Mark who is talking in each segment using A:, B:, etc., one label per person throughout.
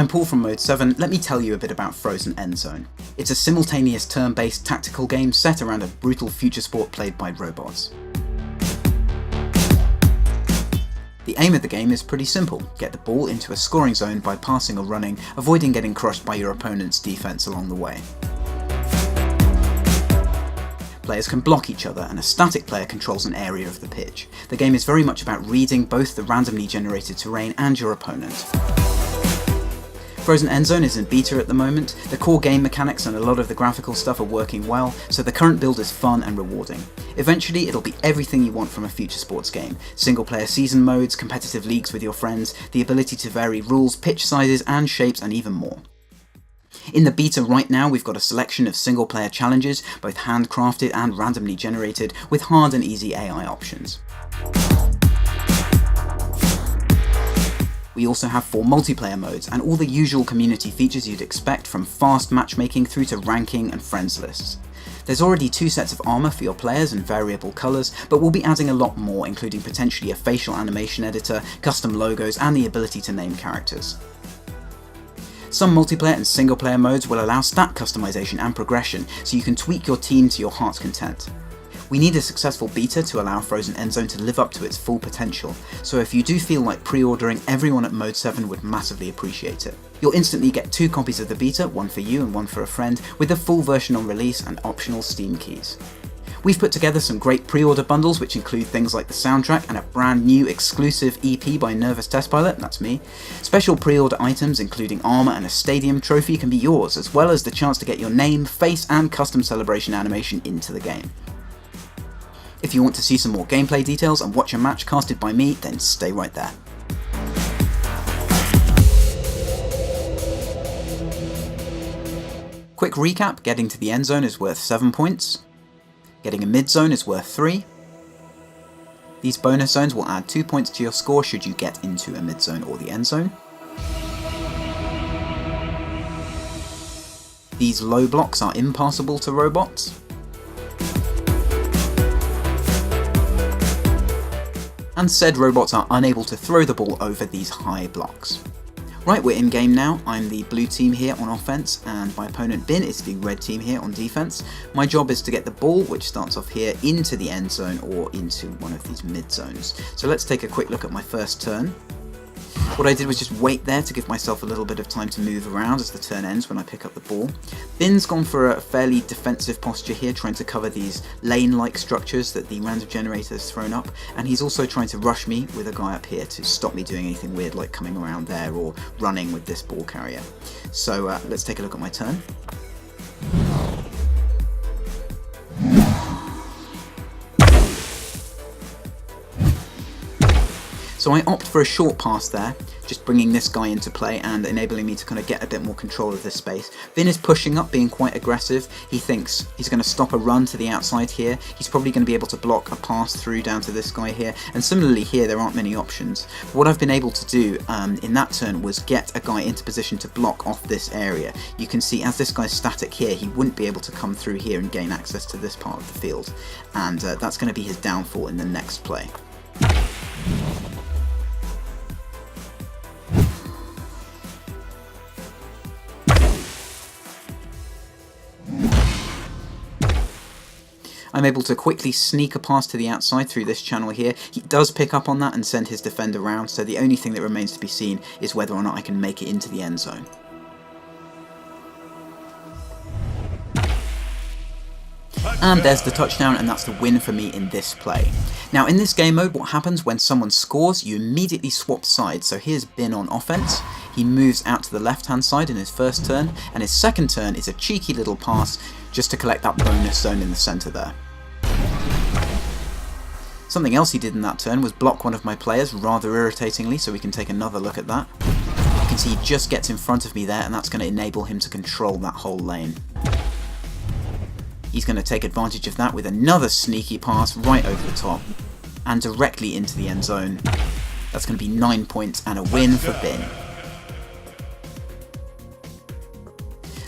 A: I'm Paul from Mode 7, let me tell you a bit about Frozen Endzone. It's a simultaneous turn-based tactical game set around a brutal future sport played by robots. The aim of the game is pretty simple: get the ball into a scoring zone by passing or running, avoiding getting crushed by your opponent's defense along the way. Players can block each other, and a static player controls an area of the pitch. The game is very much about reading both the randomly generated terrain and your opponent. Frozen Endzone is in beta at the moment. The core game mechanics and a lot of the graphical stuff are working well, so the current build is fun and rewarding. Eventually it'll be everything you want from a future sports game: single player season modes, competitive leagues with your friends, the ability to vary rules, pitch sizes and shapes, and even more. In the beta right now we've got a selection of single player challenges, both handcrafted and randomly generated, with hard and easy AI options. We also have 4 multiplayer modes, and all the usual community features you'd expect, from fast matchmaking through to ranking and friends lists. There's already 2 sets of armour for your players and variable colours, but we'll be adding a lot more, including potentially a facial animation editor, custom logos, and the ability to name characters. Some multiplayer and single player modes will allow stat customization and progression, so you can tweak your team to your heart's content. We need a successful beta to allow Frozen Endzone to live up to its full potential, so if you do feel like pre-ordering, everyone at Mode 7 would massively appreciate it. You'll instantly get 2 copies of the beta, one for you and one for a friend, with the full version on release and optional Steam keys. We've put together some great pre-order bundles which include things like the soundtrack and a brand new exclusive EP by Nervous Test Pilot, that's me. Special pre-order items including armour and a stadium trophy can be yours, as well as the chance to get your name, face and custom celebration animation into the game. If you want to see some more gameplay details and watch a match casted by me, then stay right there. Quick recap: getting to the endzone is worth 7 points. Getting a mid-zone is worth 3. These bonus zones will add 2 points to your score should you get into a mid-zone or the endzone. These low blocks are impassable to robots. And said robots are unable to throw the ball over these high blocks. Right, we're in game now. I'm the blue team here on offense, and my opponent Bin is the red team here on defense. My job is to get the ball, which starts off here, into the end zone or into one of these mid zones. So let's take a quick look at my first turn. What I did was just wait there to give myself a little bit of time to move around as the turn ends when I pick up the ball. Bin's gone for a fairly defensive posture here, trying to cover these lane-like structures that the random generator has thrown up, and he's also trying to rush me with a guy up here to stop me doing anything weird like coming around there or running with this ball carrier. So let's take a look at my turn. So I opt for a short pass there, just bringing this guy into play and enabling me to kind of get a bit more control of this space. Vin is pushing up, being quite aggressive. He thinks he's going to stop a run to the outside here. He's probably going to be able to block a pass through down to this guy here, and similarly here there aren't many options. But what I've been able to do in that turn was get a guy into position to block off this area. You can see as this guy's static here, he wouldn't be able to come through here and gain access to this part of the field, and that's going to be his downfall in the next play. I'm able to quickly sneak a pass to the outside through this channel here. He does pick up on that and send his defender around, so the only thing that remains to be seen is whether or not I can make it into the end zone. And there's the touchdown, and that's the win for me in this play. Now in this game mode, what happens when someone scores, you immediately swap sides. So here's Bin on offense. He moves out to the left hand side in his first turn, and his second turn is a cheeky little pass just to collect that bonus zone in the centre there. Something else he did in that turn was block one of my players rather irritatingly, so we can take another look at that. You can see he just gets in front of me there, and that's going to enable him to control that whole lane. He's going to take advantage of that with another sneaky pass right over the top and directly into the end zone. That's going to be 9 points and a win for Bin.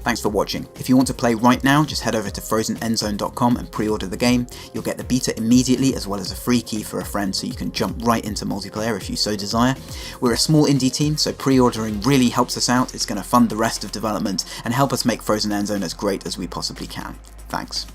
A: Thanks for watching. If you want to play right now, just head over to frozenendzone.com and pre-order the game. You'll get the beta immediately, as well as a free key for a friend, so you can jump right into multiplayer if you so desire. We're a small indie team, so pre-ordering really helps us out. It's going to fund the rest of development and help us make Frozen Endzone as great as we possibly can. Thanks.